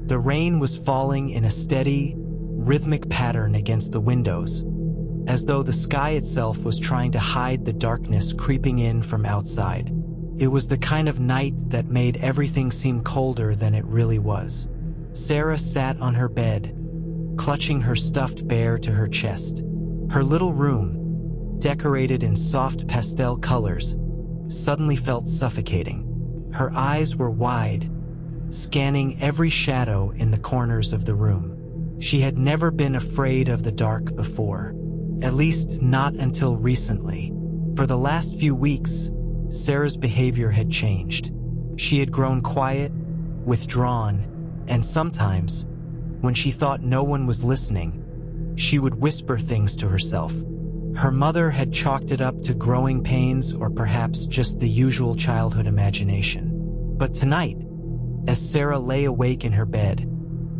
The rain was falling in a steady, rhythmic pattern against the windows, as though the sky itself was trying to hide the darkness creeping in from outside. It was the kind of night that made everything seem colder than it really was. Sarah sat on her bed, clutching her stuffed bear to her chest. Her little room, decorated in soft pastel colors, suddenly felt suffocating. Her eyes were wide, scanning every shadow in the corners of the room. She had never been afraid of the dark before, at least not until recently. For the last few weeks, Sarah's behavior had changed. She had grown quiet, withdrawn, and sometimes, when she thought no one was listening, she would whisper things to herself. Her mother had chalked it up to growing pains or perhaps just the usual childhood imagination. But tonight, as Sarah lay awake in her bed,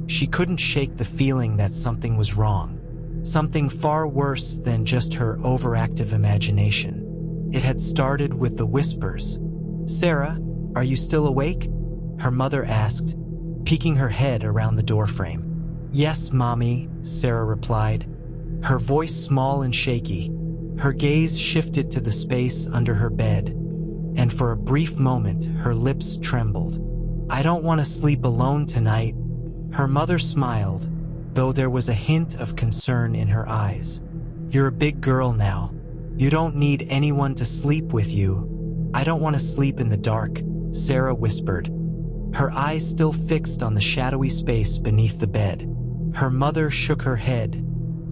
she couldn't shake the feeling that something was wrong, something far worse than just her overactive imagination. It had started with the whispers. "Sarah, are you still awake?" her mother asked, peeking her head around the doorframe. "Yes, Mommy," Sarah replied, her voice small and shaky. Her gaze shifted to the space under her bed, and for a brief moment her lips trembled. "I don't want to sleep alone tonight." Her mother smiled, though there was a hint of concern in her eyes. "You're a big girl now. You don't need anyone to sleep with you." "I don't want to sleep in the dark," Sarah whispered, her eyes still fixed on the shadowy space beneath the bed. Her mother shook her head,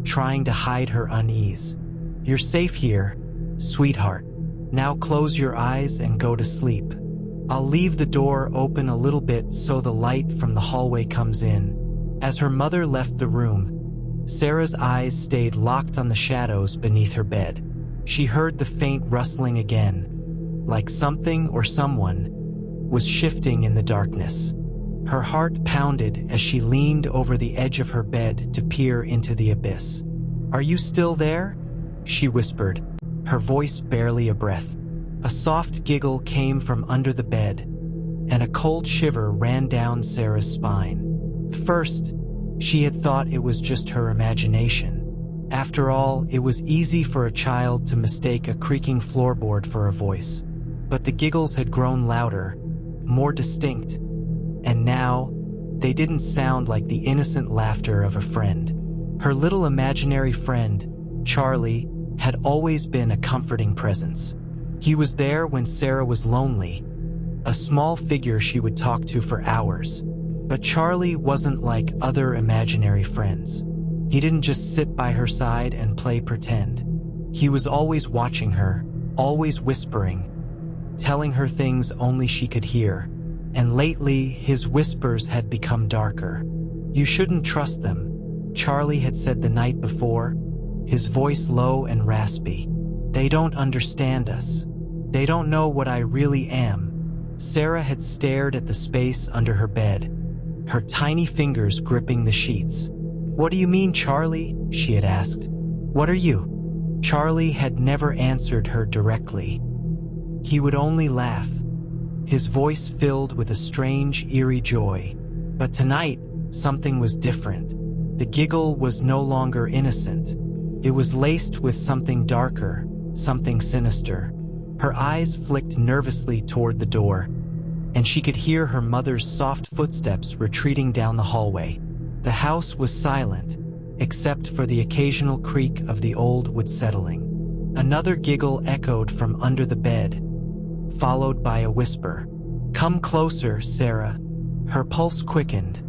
trying to hide her unease. "You're safe here, sweetheart. Now close your eyes and go to sleep. I'll leave the door open a little bit so the light from the hallway comes in." As her mother left the room, Sarah's eyes stayed locked on the shadows beneath her bed. She heard the faint rustling again, like something or someone was shifting in the darkness. Her heart pounded as she leaned over the edge of her bed to peer into the abyss. "Are you still there?" she whispered, her voice barely a breath. A soft giggle came from under the bed, and a cold shiver ran down Sarah's spine. First, she had thought it was just her imagination. After all, it was easy for a child to mistake a creaking floorboard for a voice. But the giggles had grown louder, more distinct, and now they didn't sound like the innocent laughter of a friend. Her little imaginary friend, Charlie, had always been a comforting presence. He was there when Sarah was lonely, a small figure she would talk to for hours. But Charlie wasn't like other imaginary friends. He didn't just sit by her side and play pretend. He was always watching her, always whispering, telling her things only she could hear. And lately, his whispers had become darker. "You shouldn't trust them," Charlie had said the night before, his voice low and raspy. "They don't understand us. They don't know what I really am." Sarah had stared at the space under her bed, her tiny fingers gripping the sheets. "What do you mean, Charlie?" she had asked. "What are you?" Charlie had never answered her directly. He would only laugh, his voice filled with a strange, eerie joy. But tonight, something was different. The giggle was no longer innocent. It was laced with something darker, something sinister. Her eyes flicked nervously toward the door, and she could hear her mother's soft footsteps retreating down the hallway. The house was silent, except for the occasional creak of the old wood settling. Another giggle echoed from under the bed, followed by a whisper. "Come closer, Sarah." Her pulse quickened,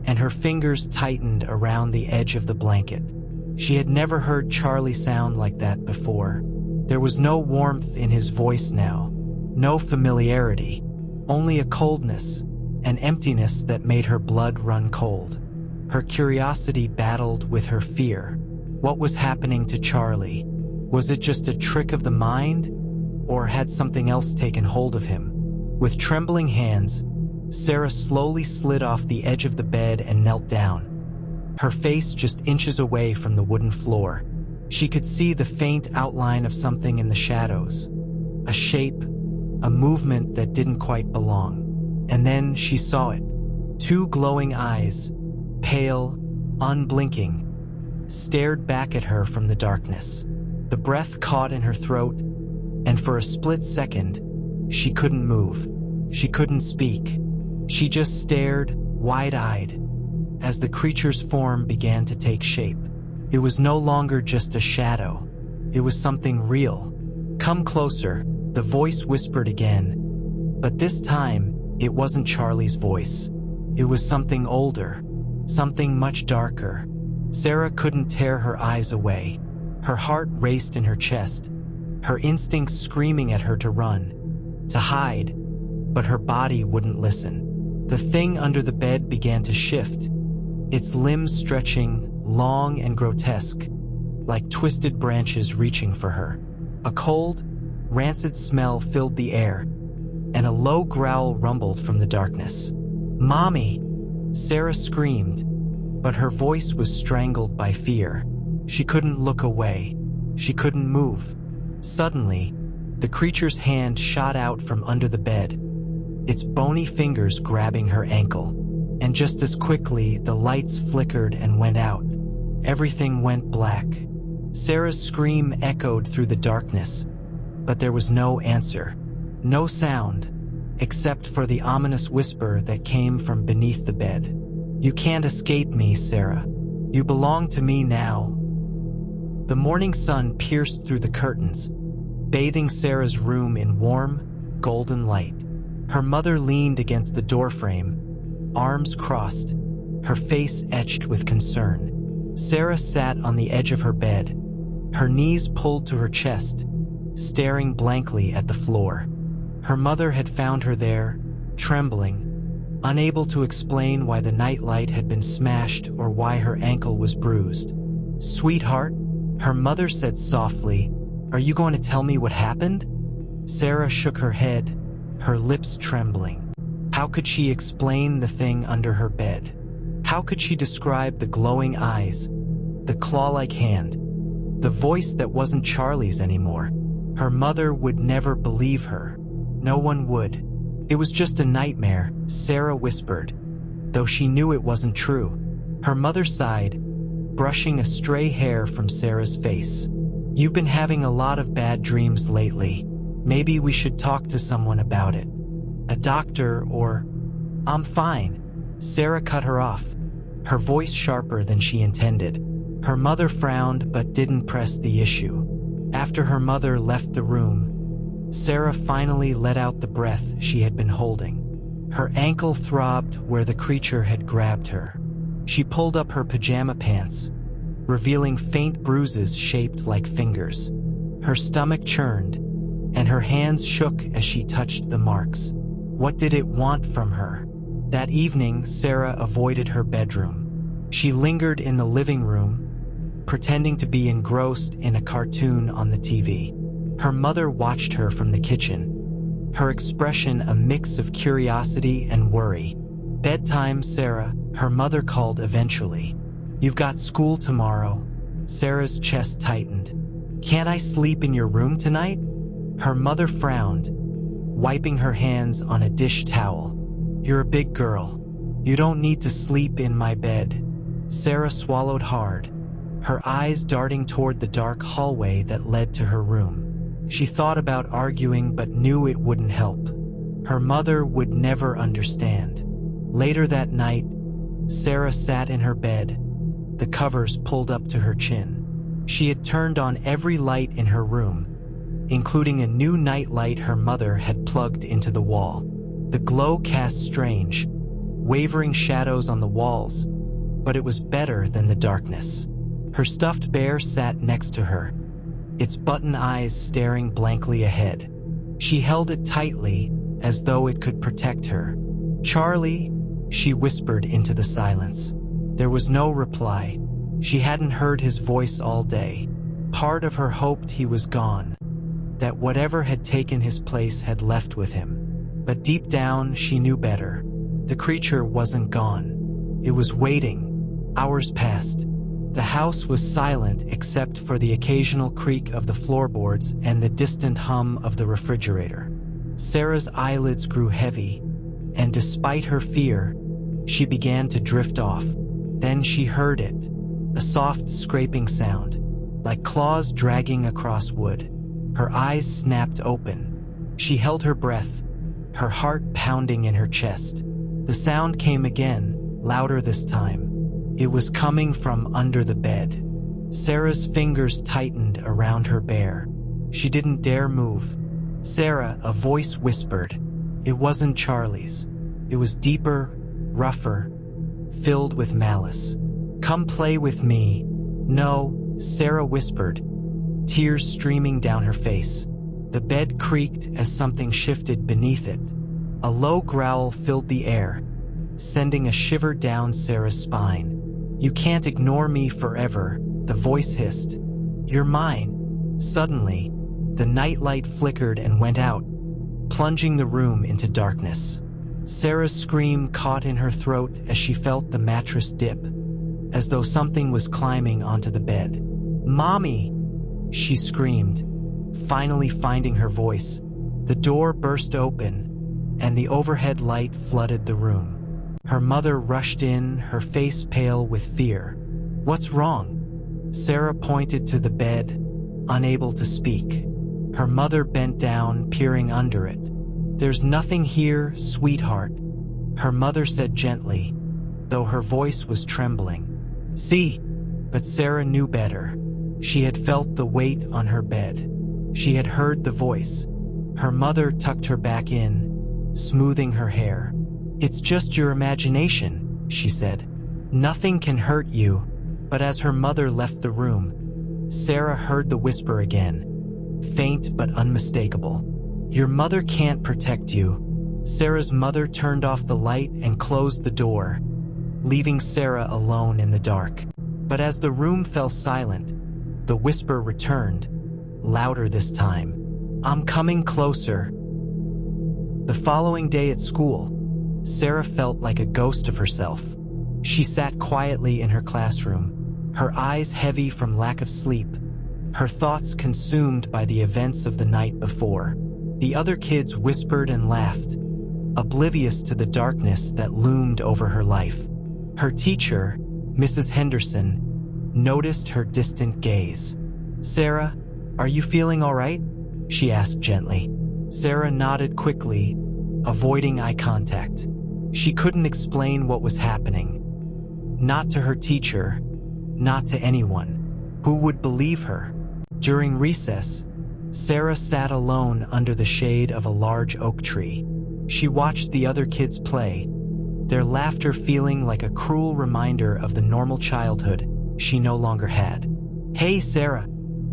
and her fingers tightened around the edge of the blanket. She had never heard Charlie sound like that before. There was no warmth in his voice now, no familiarity, only a coldness, an emptiness that made her blood run cold. Her curiosity battled with her fear. What was happening to Charlie? Was it just a trick of the mind, or had something else taken hold of him? With trembling hands, Sarah slowly slid off the edge of the bed and knelt down, her face just inches away from the wooden floor. She could see the faint outline of something in the shadows, a shape, a movement that didn't quite belong. And then she saw it. Two glowing eyes, pale, unblinking, stared back at her from the darkness. The breath caught in her throat, and for a split second, she couldn't move. She couldn't speak. She just stared, wide-eyed, as the creature's form began to take shape. It was no longer just a shadow. It was something real. "Come closer," the voice whispered again. But this time, it wasn't Charlie's voice. It was something older, something much darker. Sarah couldn't tear her eyes away. Her heart raced in her chest, her instincts screaming at her to run, to hide, but her body wouldn't listen. The thing under the bed began to shift, its limbs stretching, long and grotesque, like twisted branches reaching for her. A cold, rancid smell filled the air, and a low growl rumbled from the darkness. "Mommy!" Sarah screamed, but her voice was strangled by fear. She couldn't look away. She couldn't move. Suddenly, the creature's hand shot out from under the bed, its bony fingers grabbing her ankle. And just as quickly, the lights flickered and went out. Everything went black. Sarah's scream echoed through the darkness, but there was no answer, no sound, except for the ominous whisper that came from beneath the bed. "You can't escape me, Sarah. You belong to me now." The morning sun pierced through the curtains, bathing Sarah's room in warm, golden light. Her mother leaned against the doorframe, arms crossed, her face etched with concern. Sarah sat on the edge of her bed, her knees pulled to her chest, staring blankly at the floor. Her mother had found her there, trembling, unable to explain why the nightlight had been smashed or why her ankle was bruised. "Sweetheart," her mother said softly, "are you going to tell me what happened?" Sarah shook her head, her lips trembling. How could she explain the thing under her bed? How could she describe the glowing eyes, the claw-like hand, the voice that wasn't Charlie's anymore? Her mother would never believe her. No one would. "It was just a nightmare," Sarah whispered, though she knew it wasn't true. Her mother sighed, brushing a stray hair from Sarah's face. "You've been having a lot of bad dreams lately. Maybe we should talk to someone about it. A doctor or—" "I'm fine." Sarah cut her off, her voice sharper than she intended. Her mother frowned but didn't press the issue. After her mother left the room, Sarah finally let out the breath she had been holding. Her ankle throbbed where the creature had grabbed her. She pulled up her pajama pants, revealing faint bruises shaped like fingers. Her stomach churned, and her hands shook as she touched the marks. What did it want from her? That evening, Sarah avoided her bedroom. She lingered in the living room, pretending to be engrossed in a cartoon on the TV. Her mother watched her from the kitchen, her expression a mix of curiosity and worry. "Bedtime, Sarah," her mother called eventually. "You've got school tomorrow." Sarah's chest tightened. "Can't I sleep in your room tonight?" Her mother frowned, wiping her hands on a dish towel. "You're a big girl. You don't need to sleep in my bed." Sarah swallowed hard, her eyes darting toward the dark hallway that led to her room. She thought about arguing but knew it wouldn't help. Her mother would never understand. Later that night, Sarah sat in her bed, the covers pulled up to her chin. She had turned on every light in her room, including a new night light her mother had plugged into the wall. The glow cast strange, wavering shadows on the walls, but it was better than the darkness. Her stuffed bear sat next to her, its button eyes staring blankly ahead. She held it tightly, as though it could protect her. "Charlie," she whispered into the silence. There was no reply. She hadn't heard his voice all day. Part of her hoped he was gone, that whatever had taken his place had left with him. But deep down, she knew better. The creature wasn't gone. It was waiting. Hours passed. The house was silent except for the occasional creak of the floorboards and the distant hum of the refrigerator. Sarah's eyelids grew heavy, and despite her fear, She began to drift off. Then she heard it, a soft scraping sound, like claws dragging across wood. Her eyes snapped open. She held her breath, her heart pounding in her chest. The sound came again, louder this time. It was coming from under the bed. Sarah's fingers tightened around her bear. She didn't dare move. "Sarah," a voice whispered. It wasn't Charlie's. It was deeper, rougher, filled with malice. "Come play with me." "No," Sarah whispered, tears streaming down her face. The bed creaked as something shifted beneath it. A low growl filled the air, sending a shiver down Sarah's spine. "You can't ignore me forever," the voice hissed. "You're mine." Suddenly, the nightlight flickered and went out, plunging the room into darkness. Sarah's scream caught in her throat as she felt the mattress dip, as though something was climbing onto the bed. "Mommy!" she screamed, finally finding her voice. The door burst open, and the overhead light flooded the room. Her mother rushed in, her face pale with fear. "What's wrong?" Sarah pointed to the bed, unable to speak. Her mother bent down, peering under it. "There's nothing here, sweetheart," her mother said gently, though her voice was trembling. "See?" But Sarah knew better. She had felt the weight on her bed. She had heard the voice. Her mother tucked her back in, smoothing her hair. "It's just your imagination," she said. "Nothing can hurt you." But as her mother left the room, Sarah heard the whisper again, faint but unmistakable. "Your mother can't protect you." Sarah's mother turned off the light and closed the door, leaving Sarah alone in the dark. But as the room fell silent, the whisper returned, louder this time. "I'm coming closer." The following day at school, Sarah felt like a ghost of herself. She sat quietly in her classroom, her eyes heavy from lack of sleep, her thoughts consumed by the events of the night before. The other kids whispered and laughed, oblivious to the darkness that loomed over her life. Her teacher, Mrs. Henderson, noticed her distant gaze. "Sarah, are you feeling all right?" she asked gently. Sarah nodded quickly, avoiding eye contact. She couldn't explain what was happening. Not to her teacher, not to anyone. Who would believe her? During recess, Sarah sat alone under the shade of a large oak tree. She watched the other kids play, their laughter feeling like a cruel reminder of the normal childhood she no longer had. "Hey, Sarah!"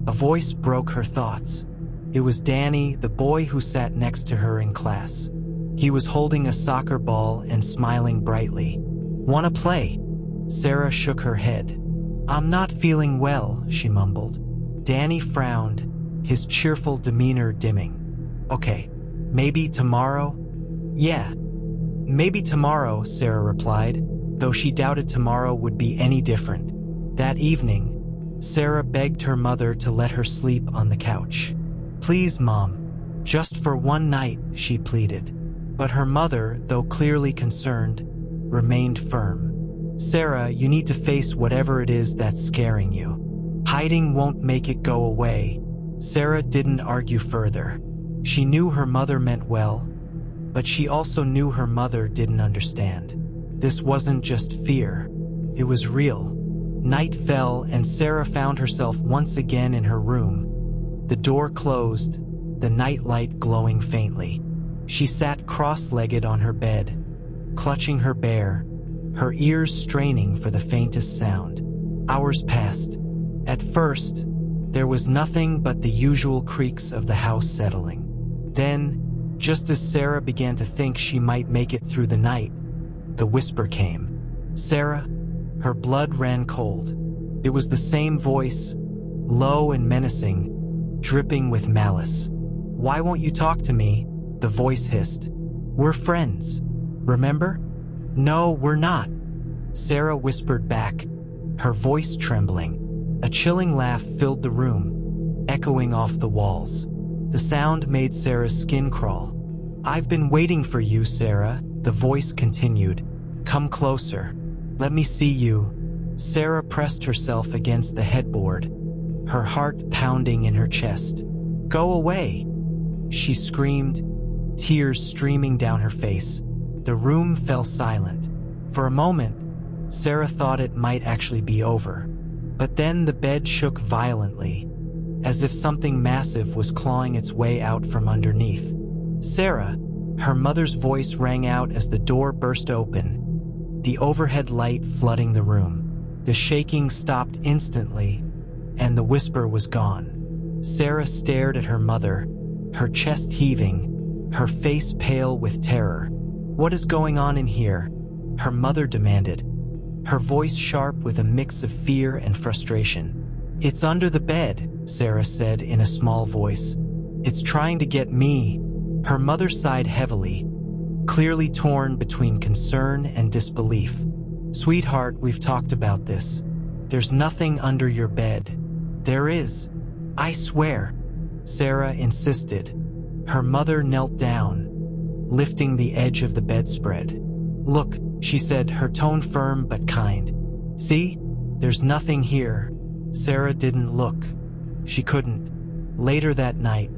A voice broke her thoughts. It was Danny, the boy who sat next to her in class. He was holding a soccer ball and smiling brightly. "Wanna play?" Sarah shook her head. "I'm not feeling well," she mumbled. Danny frowned, his cheerful demeanor dimming. "Okay, maybe tomorrow?" "Yeah, maybe tomorrow," Sarah replied, though she doubted tomorrow would be any different. That evening, Sarah begged her mother to let her sleep on the couch. "Please, Mom, just for one night," she pleaded. But her mother, though clearly concerned, remained firm. "Sarah, you need to face whatever it is that's scaring you. Hiding won't make it go away." Sarah didn't argue further. She knew her mother meant well, but she also knew her mother didn't understand. This wasn't just fear. It was real. Night fell and Sarah found herself once again in her room. The door closed, the nightlight glowing faintly. She sat cross-legged on her bed, clutching her bear, her ears straining for the faintest sound. Hours passed. At first, there was nothing but the usual creaks of the house settling. Then, just as Sarah began to think she might make it through the night, the whisper came. "Sarah?" Her blood ran cold. It was the same voice, low and menacing, dripping with malice. "Why won't you talk to me?" the voice hissed. "We're friends, remember?" "No, we're not," Sarah whispered back, her voice trembling. A chilling laugh filled the room, echoing off the walls. The sound made Sarah's skin crawl. "I've been waiting for you, Sarah," the voice continued. Come closer. Let me see you." Sarah pressed herself against the headboard, her heart pounding in her chest. "Go away," she screamed, tears streaming down her face. The room fell silent. For a moment, Sarah thought it might actually be over. But then the bed shook violently, as if something massive was clawing its way out from underneath. "Sarah," her mother's voice rang out as the door burst open, the overhead light flooding the room. The shaking stopped instantly, and the whisper was gone. Sarah stared at her mother, her chest heaving, her face pale with terror. "What is going on in here?" her mother demanded, her voice sharp with a mix of fear and frustration. "It's under the bed," Sarah said in a small voice. "It's trying to get me." Her mother sighed heavily, clearly torn between concern and disbelief. "Sweetheart, we've talked about this. There's nothing under your bed." "There is. I swear," Sarah insisted. Her mother knelt down, lifting the edge of the bedspread. "Look," she said, her tone firm but kind. "See? There's nothing here." Sarah didn't look. She couldn't. Later that night,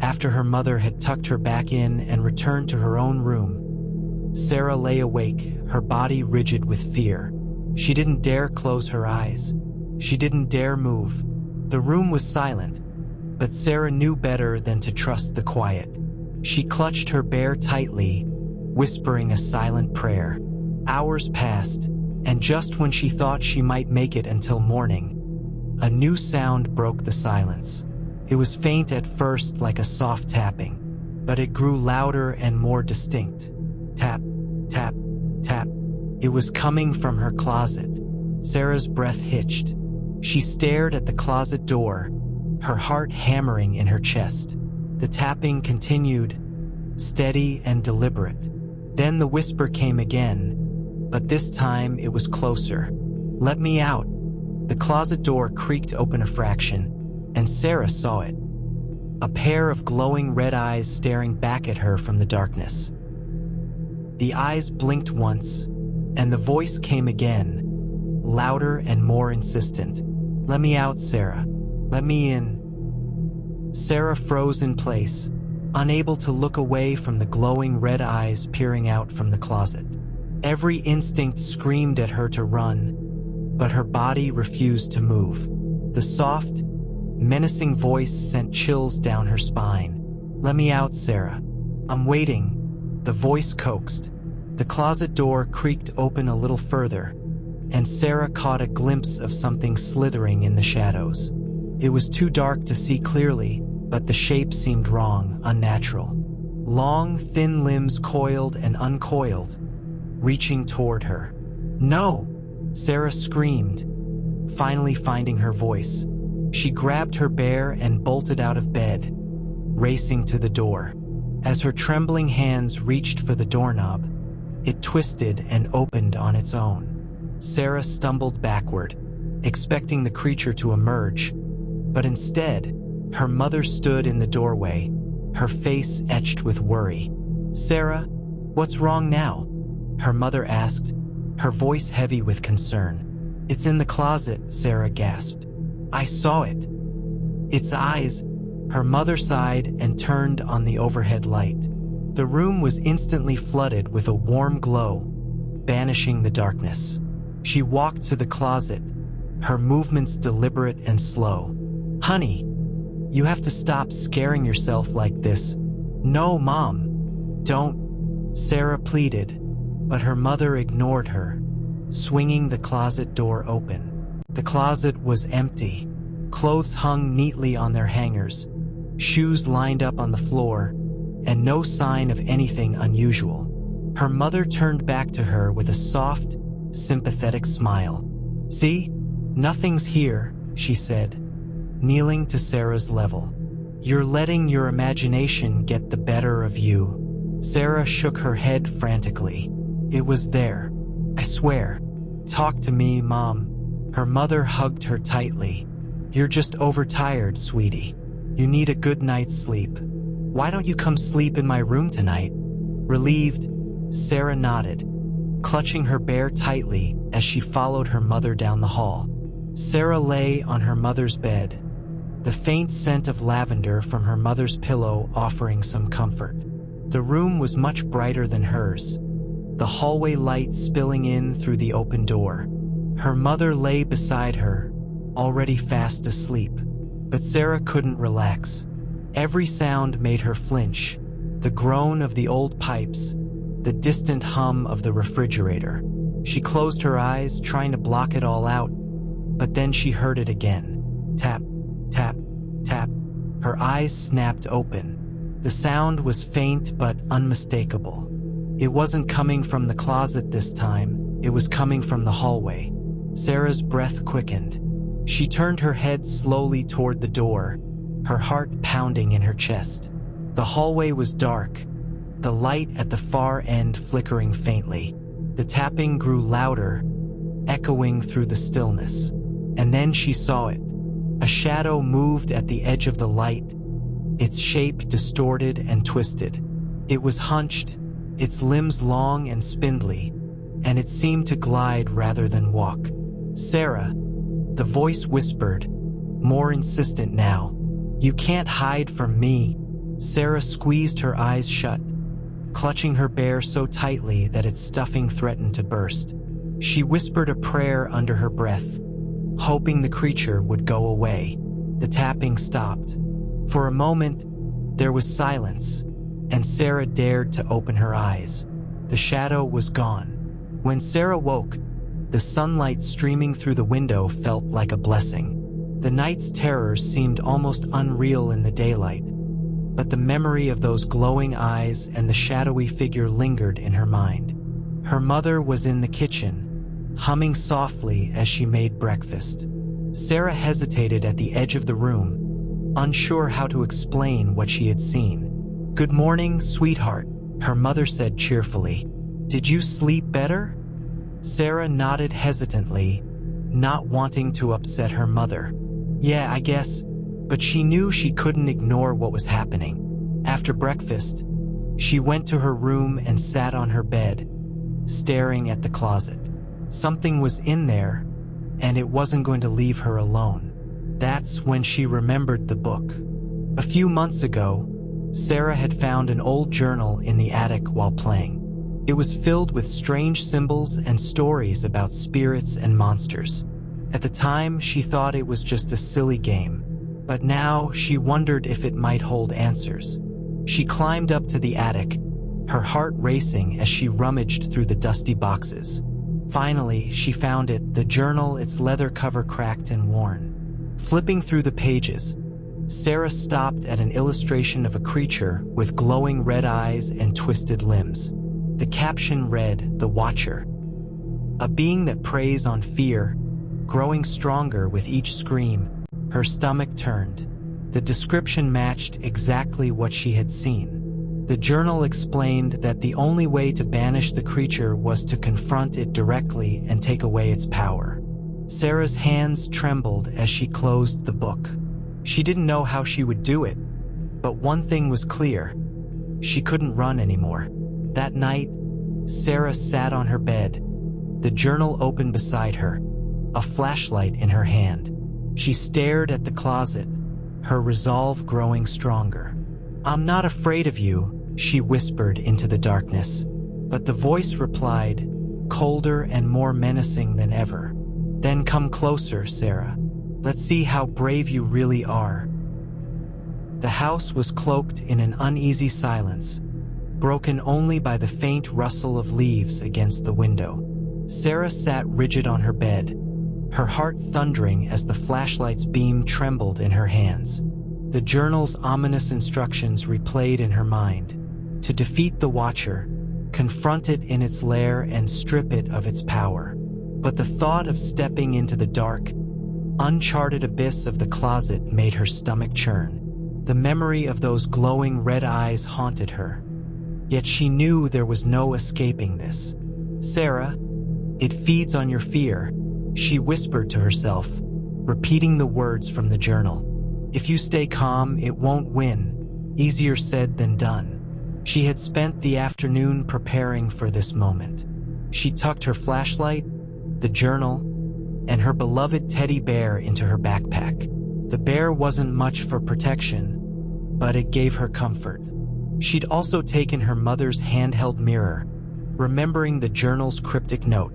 after her mother had tucked her back in and returned to her own room, Sarah lay awake, her body rigid with fear. She didn't dare close her eyes. She didn't dare move. The room was silent, but Sarah knew better than to trust the quiet. She clutched her bear tightly, whispering a silent prayer. Hours passed, and just when she thought she might make it until morning, a new sound broke the silence. It was faint at first, like a soft tapping, but it grew louder and more distinct. Tap, tap, tap. It was coming from her closet. Sarah's breath hitched. She stared at the closet door, her heart hammering in her chest. The tapping continued, steady and deliberate. Then the whisper came again, but this time it was closer. "Let me out." The closet door creaked open a fraction, and Sarah saw it. A pair of glowing red eyes staring back at her from the darkness. The eyes blinked once, and the voice came again, louder and more insistent. "Let me out, Sarah. Let me in." Sarah froze in place, unable to look away from the glowing red eyes peering out from the closet. Every instinct screamed at her to run, but her body refused to move. The soft, menacing voice sent chills down her spine. "Let me out, Sarah. I'm waiting," the voice coaxed. The closet door creaked open a little further, and Sarah caught a glimpse of something slithering in the shadows. It was too dark to see clearly, but the shape seemed wrong, unnatural. Long, thin limbs coiled and uncoiled, reaching toward her. "No!" Sarah screamed, finally finding her voice. She grabbed her bear and bolted out of bed, racing to the door. As her trembling hands reached for the doorknob, it twisted and opened on its own. Sarah stumbled backward, expecting the creature to emerge, but instead, her mother stood in the doorway, her face etched with worry. "Sarah, what's wrong now?" her mother asked, her voice heavy with concern. "It's in the closet," Sarah gasped. "I saw it." "Its eyes," her mother sighed and turned on the overhead light. The room was instantly flooded with a warm glow, banishing the darkness. She walked to the closet, her movements deliberate and slow. "Honey, you have to stop scaring yourself like this." "No, Mom, don't," Sarah pleaded, but her mother ignored her, swinging the closet door open. The closet was empty. Clothes hung neatly on their hangers, shoes lined up on the floor, and no sign of anything unusual. Her mother turned back to her with a soft, sympathetic smile. "See? Nothing's here," she said, kneeling to Sarah's level. "You're letting your imagination get the better of you." Sarah shook her head frantically. "It was there. I swear." "Talk to me, Mom." Her mother hugged her tightly. "You're just overtired, sweetie. You need a good night's sleep. Why don't you come sleep in my room tonight?" Relieved, Sarah nodded. clutching her bear tightly as she followed her mother down the hall. Sarah lay on her mother's bed, the faint scent of lavender from her mother's pillow offering some comfort. The room was much brighter than hers, the hallway light spilling in through the open door. Her mother lay beside her, already fast asleep, but Sarah couldn't relax. Every sound made her flinch, the groan of the old pipes, the distant hum of the refrigerator. She closed her eyes, trying to block it all out, but then she heard it again. Tap, tap, tap. Her eyes snapped open. The sound was faint but unmistakable. It wasn't coming from the closet this time, it was coming from the hallway. Sarah's breath quickened. She turned her head slowly toward the door, her heart pounding in her chest. The hallway was dark, the light at the far end flickering faintly. The tapping grew louder, echoing through the stillness. And then she saw it. A shadow moved at the edge of the light, its shape distorted and twisted. It was hunched, its limbs long and spindly, and it seemed to glide rather than walk. "Sarah," the voice whispered, more insistent now. "You can't hide from me." Sarah squeezed her eyes shut, clutching her bear so tightly that its stuffing threatened to burst. She whispered a prayer under her breath, hoping the creature would go away. The tapping stopped. For a moment, there was silence, and Sarah dared to open her eyes. The shadow was gone. When Sarah woke, the sunlight streaming through the window felt like a blessing. The night's terrors seemed almost unreal in the daylight, but the memory of those glowing eyes and the shadowy figure lingered in her mind. Her mother was in the kitchen, humming softly as she made breakfast. Sarah hesitated at the edge of the room, unsure how to explain what she had seen. "Good morning, sweetheart," her mother said cheerfully. "Did you sleep better?" Sarah nodded hesitantly, not wanting to upset her mother. "Yeah, I guess," but she knew she couldn't ignore what was happening. After breakfast, she went to her room and sat on her bed, staring at the closet. Something was in there, and it wasn't going to leave her alone. That's when she remembered the book. A few months ago, Sarah had found an old journal in the attic while playing. It was filled with strange symbols and stories about spirits and monsters. At the time, she thought it was just a silly game, but now she wondered if it might hold answers. She climbed up to the attic, her heart racing as she rummaged through the dusty boxes. Finally, she found it, the journal, its leather cover cracked and worn. Flipping through the pages, Sarah stopped at an illustration of a creature with glowing red eyes and twisted limbs. The caption read, "The Watcher," a being that preys on fear, growing stronger with each scream. Her stomach turned. The description matched exactly what she had seen. The journal explained that the only way to banish the creature was to confront it directly and take away its power. Sarah's hands trembled as she closed the book. She didn't know how she would do it, but one thing was clear. She couldn't run anymore. That night, Sarah sat on her bed, the journal open beside her, a flashlight in her hand. She stared at the closet, her resolve growing stronger. "I'm not afraid of you," she whispered into the darkness. But the voice replied, colder and more menacing than ever. "Then come closer, Sarah. Let's see how brave you really are." The house was cloaked in an uneasy silence, broken only by the faint rustle of leaves against the window. Sarah sat rigid on her bed, her heart thundering as the flashlight's beam trembled in her hands. The journal's ominous instructions replayed in her mind. To defeat the Watcher, confront it in its lair and strip it of its power. But the thought of stepping into the dark, uncharted abyss of the closet made her stomach churn. The memory of those glowing red eyes haunted her. Yet she knew there was no escaping this. "Sarah, it feeds on your fear," she whispered to herself, repeating the words from the journal. "If you stay calm, it won't win." Easier said than done. She had spent the afternoon preparing for this moment. She tucked her flashlight, the journal, and her beloved teddy bear into her backpack. The bear wasn't much for protection, but it gave her comfort. She'd also taken her mother's handheld mirror, remembering the journal's cryptic note.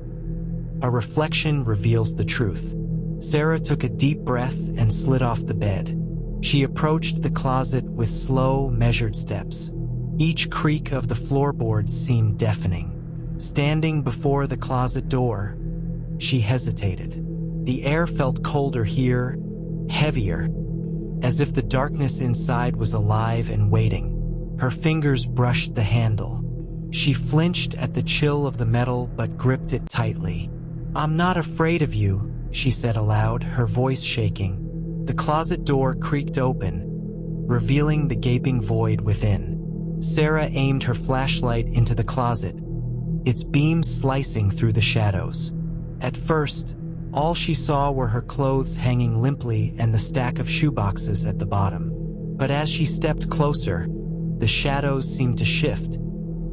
A reflection reveals the truth. Sarah took a deep breath and slid off the bed. She approached the closet with slow, measured steps. Each creak of the floorboards seemed deafening. Standing before the closet door, she hesitated. The air felt colder here, heavier, as if the darkness inside was alive and waiting. Her fingers brushed the handle. She flinched at the chill of the metal but gripped it tightly. "I'm not afraid of you," she said aloud, her voice shaking. The closet door creaked open, revealing the gaping void within. Sarah aimed her flashlight into the closet, its beams slicing through the shadows. At first, all she saw were her clothes hanging limply and the stack of shoeboxes at the bottom. But as she stepped closer, the shadows seemed to shift,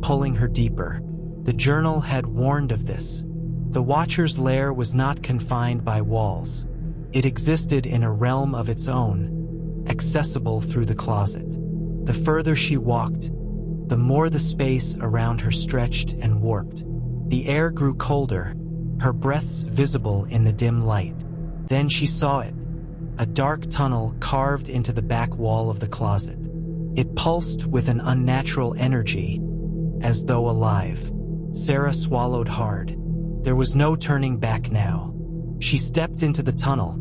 pulling her deeper. The journal had warned of this. The Watcher's lair was not confined by walls. It existed in a realm of its own, accessible through the closet. The further she walked, the more the space around her stretched and warped. The air grew colder, her breaths visible in the dim light. Then she saw it, a dark tunnel carved into the back wall of the closet. It pulsed with an unnatural energy, as though alive. Sarah swallowed hard. There was no turning back now. She stepped into the tunnel,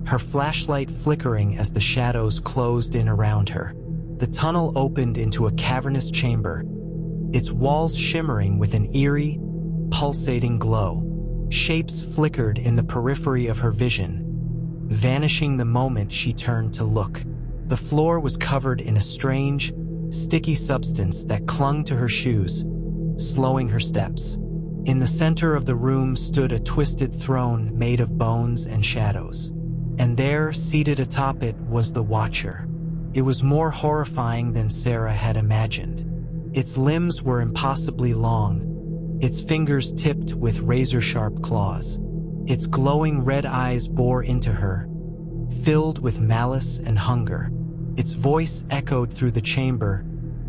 her flashlight flickering as the shadows closed in around her. The tunnel opened into a cavernous chamber, its walls shimmering with an eerie, pulsating glow. Shapes flickered in the periphery of her vision, vanishing the moment she turned to look. The floor was covered in a strange, sticky substance that clung to her shoes, slowing her steps. In the center of the room stood a twisted throne made of bones and shadows. And there, seated atop it, was the Watcher. It was more horrifying than Sarah had imagined. Its limbs were impossibly long, its fingers tipped with razor-sharp claws. Its glowing red eyes bore into her, filled with malice and hunger. Its voice echoed through the chamber,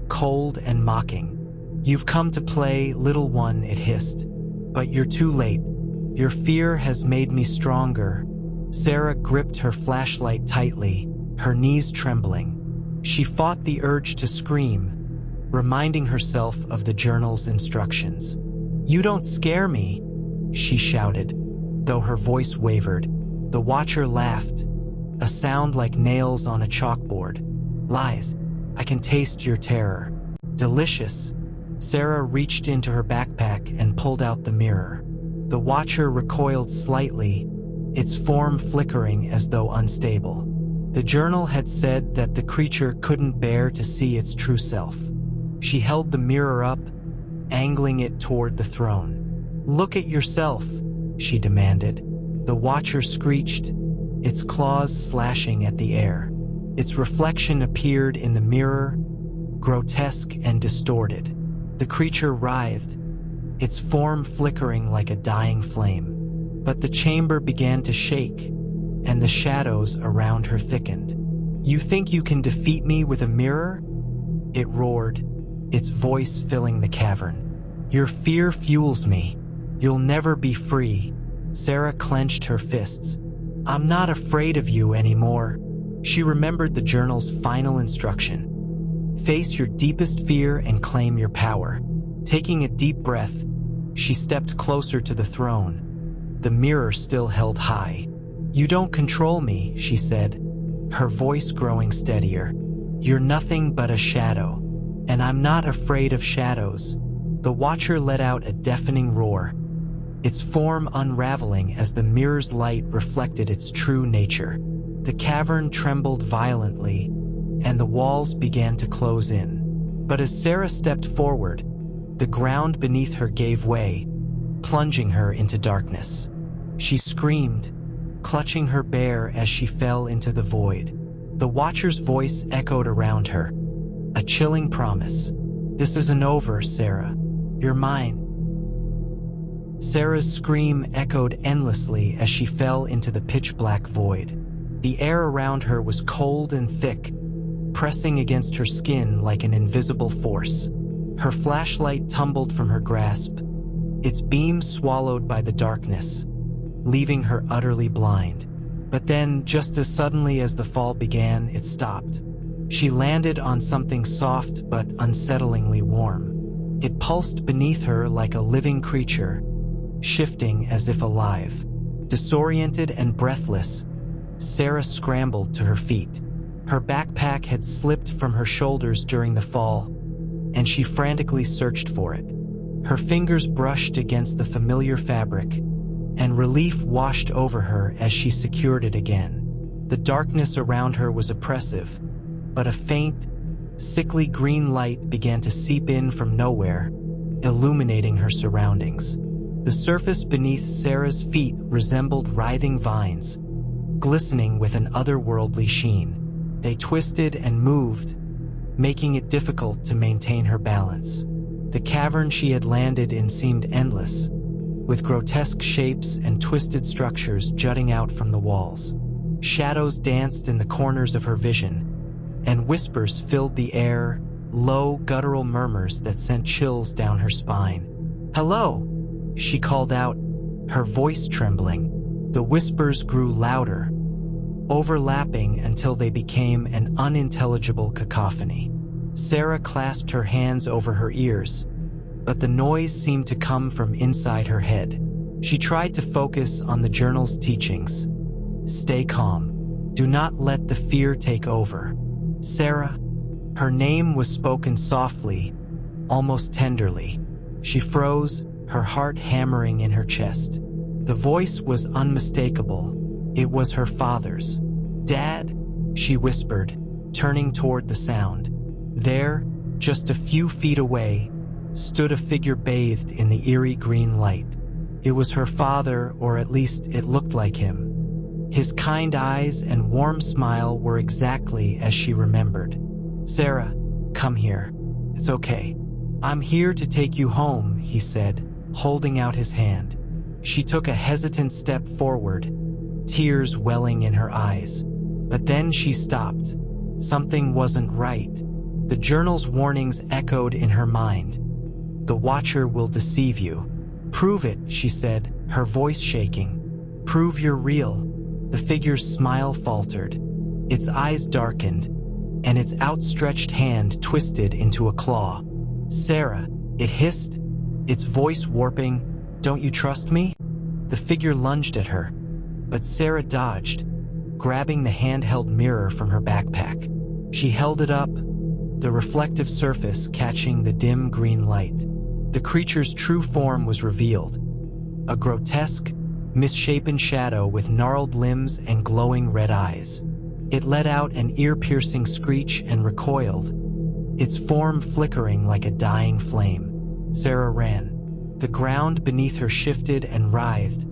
cold and mocking. "You've come to play, little one," it hissed. "But you're too late. Your fear has made me stronger." Sarah gripped her flashlight tightly, her knees trembling. She fought the urge to scream, reminding herself of the journal's instructions. "You don't scare me," she shouted, though her voice wavered. The Watcher laughed, a sound like nails on a chalkboard. "Lies. I can taste your terror." "Delicious." Sarah reached into her backpack and pulled out the mirror. The Watcher recoiled slightly, its form flickering as though unstable. The journal had said that the creature couldn't bear to see its true self. She held the mirror up, angling it toward the throne. "Look at yourself," she demanded. The Watcher screeched, its claws slashing at the air. Its reflection appeared in the mirror, grotesque and distorted. The creature writhed, its form flickering like a dying flame. But the chamber began to shake, and the shadows around her thickened. "You think you can defeat me with a mirror?" it roared, its voice filling the cavern. "Your fear fuels me. You'll never be free." Sarah clenched her fists. "I'm not afraid of you anymore." She remembered the journal's final instruction. Face your deepest fear and claim your power. Taking a deep breath, she stepped closer to the throne. The mirror still held high. "You don't control me," she said, her voice growing steadier. "You're nothing but a shadow, and I'm not afraid of shadows." The Watcher let out a deafening roar, its form unraveling as the mirror's light reflected its true nature. The cavern trembled violently, and the walls began to close in. But as Sarah stepped forward, the ground beneath her gave way, plunging her into darkness. She screamed, clutching her bear as she fell into the void. The Watcher's voice echoed around her, a chilling promise. "This isn't over, Sarah. You're mine." Sarah's scream echoed endlessly as she fell into the pitch-black void. The air around her was cold and thick, pressing against her skin like an invisible force. Her flashlight tumbled from her grasp, its beam swallowed by the darkness, leaving her utterly blind. But then, just as suddenly as the fall began, it stopped. She landed on something soft but unsettlingly warm. It pulsed beneath her like a living creature, shifting as if alive. Disoriented and breathless, Sarah scrambled to her feet. Her backpack had slipped from her shoulders during the fall, and she frantically searched for it. Her fingers brushed against the familiar fabric, and relief washed over her as she secured it again. The darkness around her was oppressive, but a faint, sickly green light began to seep in from nowhere, illuminating her surroundings. The surface beneath Sarah's feet resembled writhing vines, glistening with an otherworldly sheen. They twisted and moved, making it difficult to maintain her balance. The cavern she had landed in seemed endless, with grotesque shapes and twisted structures jutting out from the walls. Shadows danced in the corners of her vision, and whispers filled the air, low, guttural murmurs that sent chills down her spine. "Hello," she called out, her voice trembling. The whispers grew louder, overlapping until they became an unintelligible cacophony. Sarah clasped her hands over her ears, but the noise seemed to come from inside her head. She tried to focus on the journal's teachings. Stay calm. Do not let the fear take over. Sarah. Her name was spoken softly, almost tenderly. She froze, her heart hammering in her chest. The voice was unmistakable. It was her father's. "Dad," she whispered, turning toward the sound. There, just a few feet away, stood a figure bathed in the eerie green light. It was her father, or at least it looked like him. His kind eyes and warm smile were exactly as she remembered. "Sarah, come here. It's okay. I'm here to take you home," he said, holding out his hand. She took a hesitant step forward, tears welling in her eyes. But then she stopped. Something wasn't right. The journal's warnings echoed in her mind. "The Watcher will deceive you." "Prove it," she said, her voice shaking. "Prove you're real." The figure's smile faltered. Its eyes darkened, and its outstretched hand twisted into a claw. "Sarah," it hissed, its voice warping, "don't you trust me?" The figure lunged at her, but Sarah dodged, grabbing the handheld mirror from her backpack. She held it up, the reflective surface catching the dim green light. The creature's true form was revealed. A grotesque, misshapen shadow with gnarled limbs and glowing red eyes. It let out an ear-piercing screech and recoiled, its form flickering like a dying flame. Sarah ran. The ground beneath her shifted and writhed,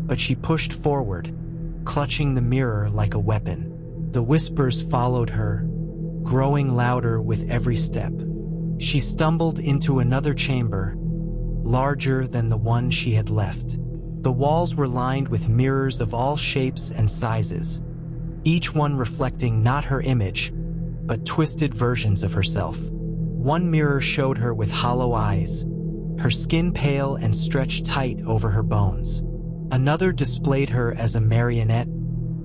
but she pushed forward, clutching the mirror like a weapon. The whispers followed her, growing louder with every step. She stumbled into another chamber, larger than the one she had left. The walls were lined with mirrors of all shapes and sizes, each one reflecting not her image, but twisted versions of herself. One mirror showed her with hollow eyes, her skin pale and stretched tight over her bones. Another displayed her as a marionette,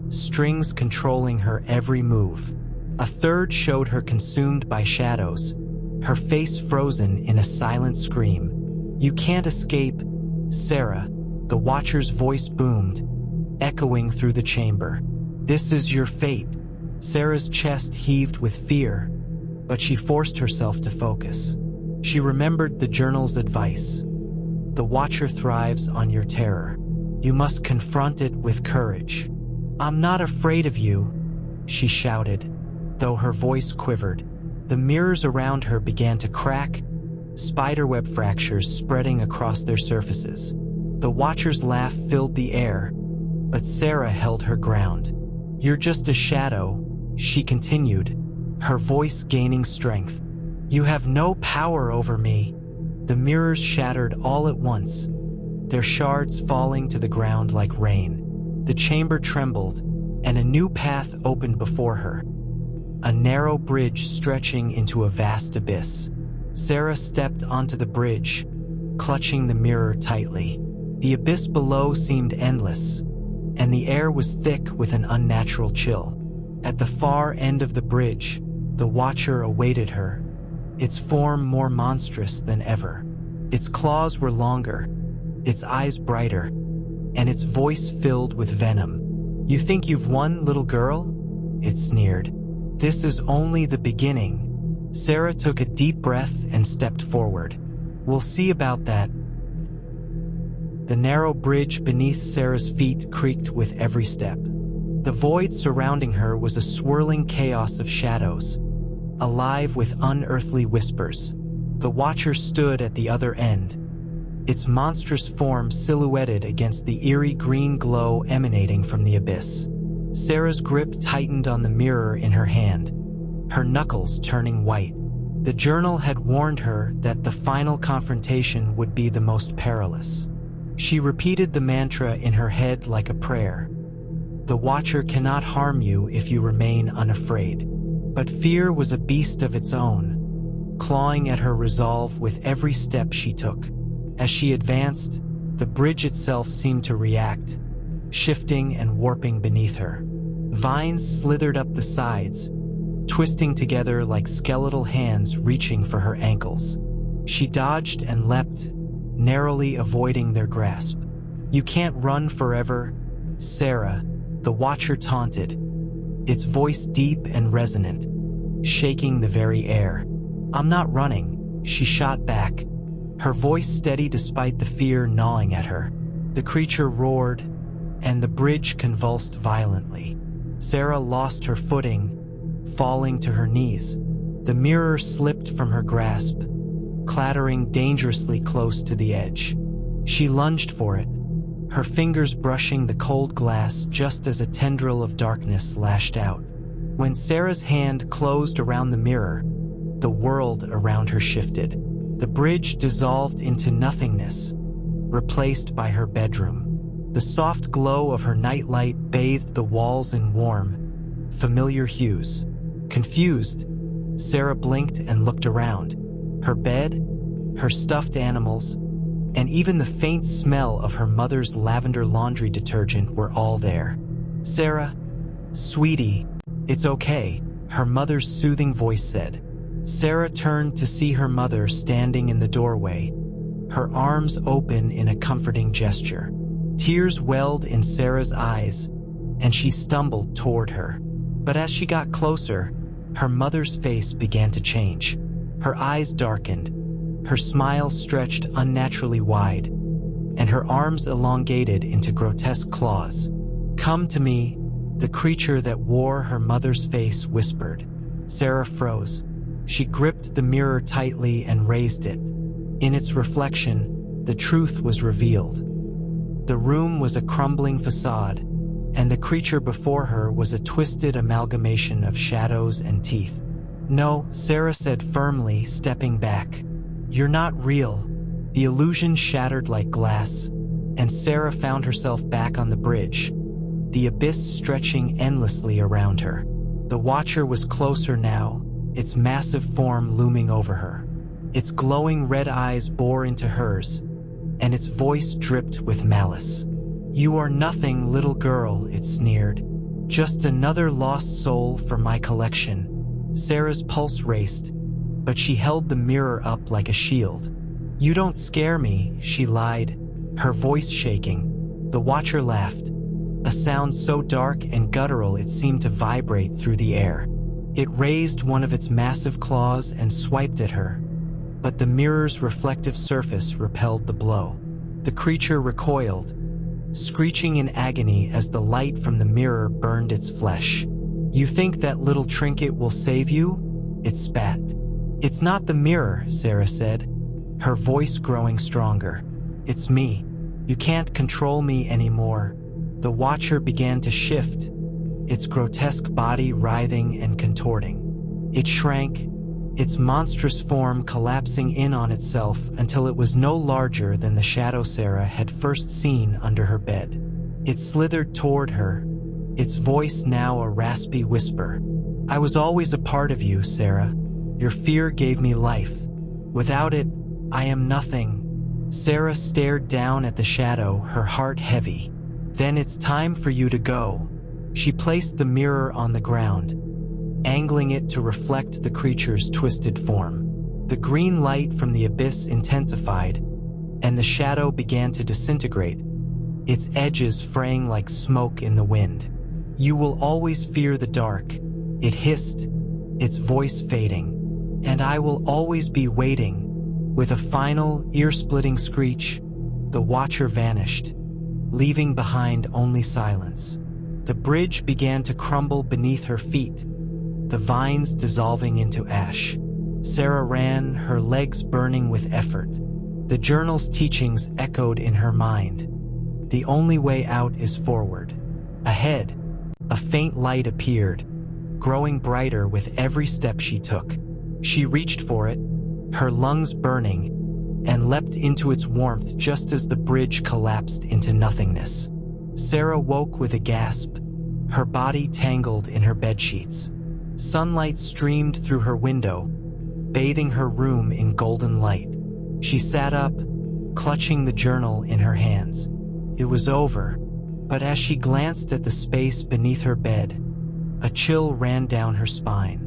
strings controlling her every move. A third showed her consumed by shadows, her face frozen in a silent scream. "You can't escape, Sarah," the Watcher's voice boomed, echoing through the chamber. "This is your fate." Sarah's chest heaved with fear, but she forced herself to focus. She remembered the journal's advice. "The Watcher thrives on your terror. You must confront it with courage." "I'm not afraid of you," she shouted, though her voice quivered. The mirrors around her began to crack, spiderweb fractures spreading across their surfaces. The Watcher's laugh filled the air, but Sarah held her ground. "You're just a shadow," she continued, her voice gaining strength. "You have no power over me." The mirrors shattered all at once, their shards falling to the ground like rain. The chamber trembled, and a new path opened before her. A narrow bridge stretching into a vast abyss. Sarah stepped onto the bridge, clutching the mirror tightly. The abyss below seemed endless, and the air was thick with an unnatural chill. At the far end of the bridge, the Watcher awaited her, its form more monstrous than ever. Its claws were longer, its eyes brighter, and its voice filled with venom. "You think you've won, little girl?" it sneered. "This is only the beginning." Sarah took a deep breath and stepped forward. "We'll see about that." The narrow bridge beneath Sarah's feet creaked with every step. The void surrounding her was a swirling chaos of shadows, alive with unearthly whispers. The Watcher stood at the other end, its monstrous form silhouetted against the eerie green glow emanating from the abyss. Sarah's grip tightened on the mirror in her hand, her knuckles turning white. The journal had warned her that the final confrontation would be the most perilous. She repeated the mantra in her head like a prayer. "The Watcher cannot harm you if you remain unafraid." But fear was a beast of its own, clawing at her resolve with every step she took. As she advanced, the bridge itself seemed to react, shifting and warping beneath her. Vines slithered up the sides, twisting together like skeletal hands reaching for her ankles. She dodged and leapt, narrowly avoiding their grasp. "You can't run forever, Sarah," the Watcher taunted, its voice deep and resonant, shaking the very air. "I'm not running," she shot back, her voice steady despite the fear gnawing at her. The creature roared, and the bridge convulsed violently. Sarah lost her footing, falling to her knees. The mirror slipped from her grasp, clattering dangerously close to the edge. She lunged for it, her fingers brushing the cold glass just as a tendril of darkness lashed out. When Sarah's hand closed around the mirror, the world around her shifted. The bridge dissolved into nothingness, replaced by her bedroom. The soft glow of her nightlight bathed the walls in warm, familiar hues. Confused, Sarah blinked and looked around. Her bed, her stuffed animals, and even the faint smell of her mother's lavender laundry detergent were all there. "Sarah, sweetie, it's okay," her mother's soothing voice said. Sarah turned to see her mother standing in the doorway, her arms open in a comforting gesture. Tears welled in Sarah's eyes, and she stumbled toward her. But as she got closer, her mother's face began to change. Her eyes darkened, her smile stretched unnaturally wide, and her arms elongated into grotesque claws. "Come to me," the creature that wore her mother's face whispered. Sarah froze. She gripped the mirror tightly and raised it. In its reflection, the truth was revealed. The room was a crumbling facade, and the creature before her was a twisted amalgamation of shadows and teeth. "No," Sarah said firmly, stepping back. "You're not real." The illusion shattered like glass, and Sarah found herself back on the bridge, the abyss stretching endlessly around her. The Watcher was closer now, its massive form looming over her. Its glowing red eyes bore into hers, and its voice dripped with malice. "You are nothing, little girl," it sneered. "Just another lost soul for my collection." Sarah's pulse raced, but she held the mirror up like a shield. "You don't scare me," she lied, her voice shaking. The Watcher laughed, a sound so dark and guttural it seemed to vibrate through the air. It raised one of its massive claws and swiped at her, but the mirror's reflective surface repelled the blow. The creature recoiled, screeching in agony as the light from the mirror burned its flesh. "You think that little trinket will save you?" it spat. "It's not the mirror," Sarah said, her voice growing stronger. "It's me. You can't control me anymore." The Watcher began to shift, its grotesque body writhing and contorting. It shrank, its monstrous form collapsing in on itself until it was no larger than the shadow Sarah had first seen under her bed. It slithered toward her, its voice now a raspy whisper. "I was always a part of you, Sarah. Your fear gave me life. Without it, I am nothing." Sarah stared down at the shadow, her heart heavy. "Then it's time for you to go." She placed the mirror on the ground, angling it to reflect the creature's twisted form. The green light from the abyss intensified, and the shadow began to disintegrate, its edges fraying like smoke in the wind. "You will always fear the dark," it hissed, its voice fading. "And I will always be waiting." With a final, ear-splitting screech, the watcher vanished, leaving behind only silence. The bridge began to crumble beneath her feet, the vines dissolving into ash. Sarah ran, her legs burning with effort. The journal's teachings echoed in her mind. The only way out is forward. Ahead, a faint light appeared, growing brighter with every step she took. She reached for it, her lungs burning, and leapt into its warmth just as the bridge collapsed into nothingness. Sarah woke with a gasp, her body tangled in her bedsheets. Sunlight streamed through her window, bathing her room in golden light. She sat up, clutching the journal in her hands. It was over, but as she glanced at the space beneath her bed, a chill ran down her spine.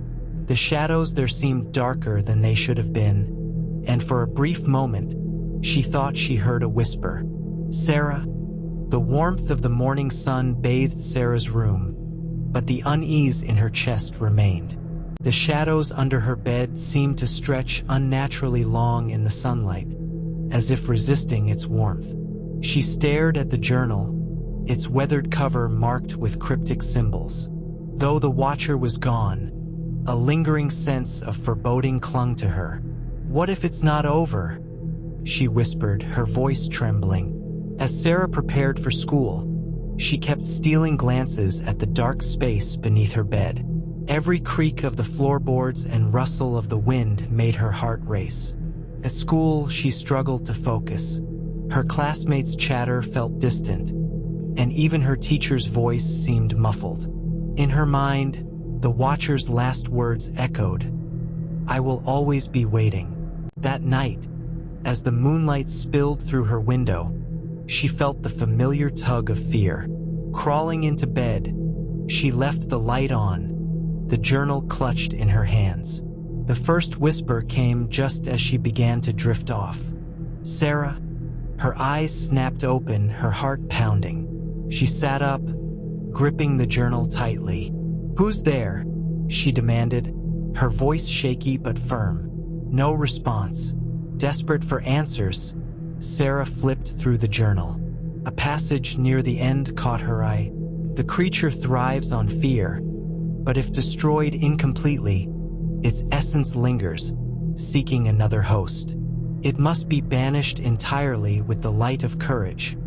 The shadows there seemed darker than they should have been, and for a brief moment, she thought she heard a whisper. "Sarah?" The warmth of the morning sun bathed Sarah's room, but the unease in her chest remained. The shadows under her bed seemed to stretch unnaturally long in the sunlight, as if resisting its warmth. She stared at the journal, its weathered cover marked with cryptic symbols. Though the watcher was gone, a lingering sense of foreboding clung to her. "What if it's not over?" she whispered, her voice trembling. As Sarah prepared for school, she kept stealing glances at the dark space beneath her bed. Every creak of the floorboards and rustle of the wind made her heart race. At school, she struggled to focus. Her classmates' chatter felt distant, and even her teacher's voice seemed muffled. In her mind, the watcher's last words echoed, "I will always be waiting." That night, as the moonlight spilled through her window, she felt the familiar tug of fear. Crawling into bed, she left the light on, the journal clutched in her hands. The first whisper came just as she began to drift off. "Sarah?" Her eyes snapped open, her heart pounding. She sat up, gripping the journal tightly. "Who's there?" she demanded, her voice shaky but firm. No response. Desperate for answers, Sarah flipped through the journal. A passage near the end caught her eye. The creature thrives on fear, but if destroyed incompletely, its essence lingers, seeking another host. It must be banished entirely with the light of courage,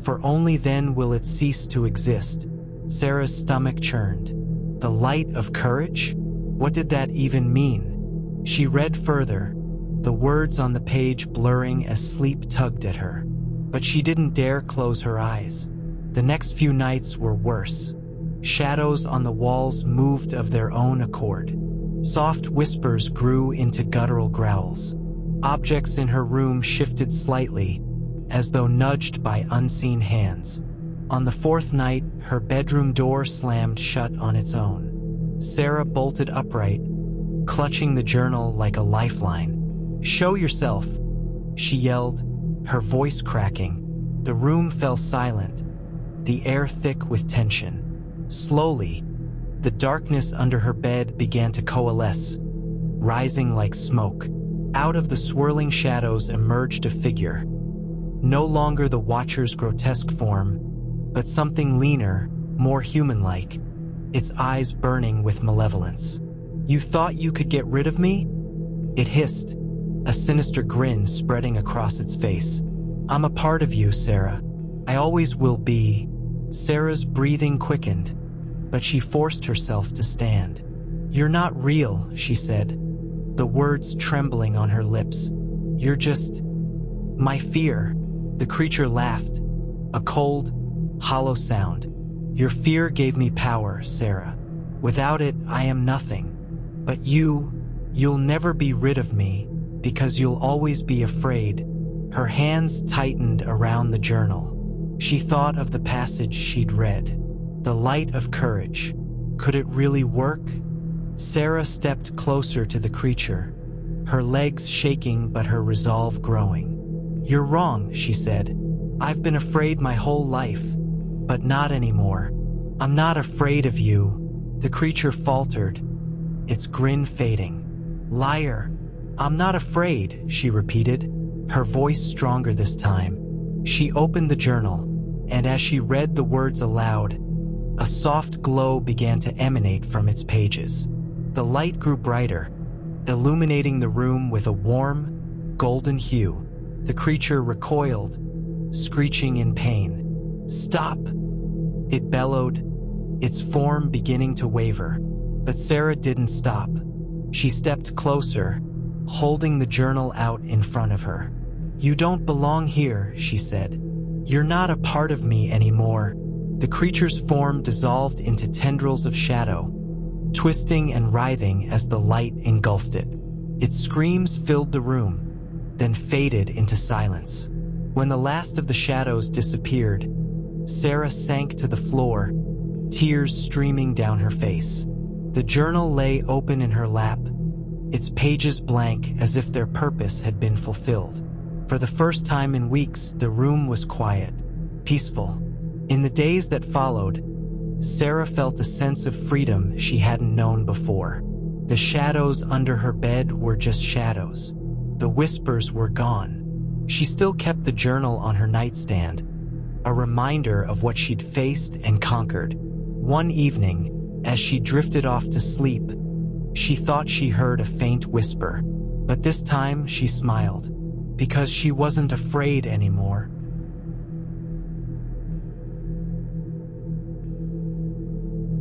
for only then will it cease to exist. Sarah's stomach churned. The light of courage? What did that even mean? She read further, the words on the page blurring as sleep tugged at her. But she didn't dare close her eyes. The next few nights were worse. Shadows on the walls moved of their own accord. Soft whispers grew into guttural growls. Objects in her room shifted slightly, as though nudged by unseen hands. On the fourth night, her bedroom door slammed shut on its own. Sarah bolted upright, clutching the journal like a lifeline. "Show yourself," she yelled, her voice cracking. The room fell silent, the air thick with tension. Slowly, the darkness under her bed began to coalesce, rising like smoke. Out of the swirling shadows emerged a figure. No longer the watcher's grotesque form, but something leaner, more human-like, its eyes burning with malevolence. "You thought you could get rid of me?" it hissed, a sinister grin spreading across its face. "I'm a part of you, Sarah. I always will be." Sarah's breathing quickened, but she forced herself to stand. "You're not real," she said, the words trembling on her lips. "You're just my fear." The creature laughed, a cold, hollow sound. "Your fear gave me power, Sarah. Without it, I am nothing. But you'll never be rid of me, because you'll always be afraid." Her hands tightened around the journal. She thought of the passage she'd read. The light of courage. Could it really work? Sarah stepped closer to the creature, her legs shaking but her resolve growing. "You're wrong," she said. "I've been afraid my whole life, but not anymore. I'm not afraid of you." The creature faltered, its grin fading. "Liar. I'm not afraid," she repeated, her voice stronger this time. She opened the journal, and as she read the words aloud, a soft glow began to emanate from its pages. The light grew brighter, illuminating the room with a warm, golden hue. The creature recoiled, screeching in pain. "Stop!" it bellowed, its form beginning to waver. But Sarah didn't stop. She stepped closer, holding the journal out in front of her. "You don't belong here," she said. "You're not a part of me anymore." The creature's form dissolved into tendrils of shadow, twisting and writhing as the light engulfed it. Its screams filled the room, then faded into silence. When the last of the shadows disappeared, Sarah sank to the floor, tears streaming down her face. The journal lay open in her lap, its pages blank as if their purpose had been fulfilled. For the first time in weeks, the room was quiet, peaceful. In the days that followed, Sarah felt a sense of freedom she hadn't known before. The shadows under her bed were just shadows. The whispers were gone. She still kept the journal on her nightstand, a reminder of what she'd faced and conquered. One evening, as she drifted off to sleep, she thought she heard a faint whisper. But this time she smiled, because she wasn't afraid anymore.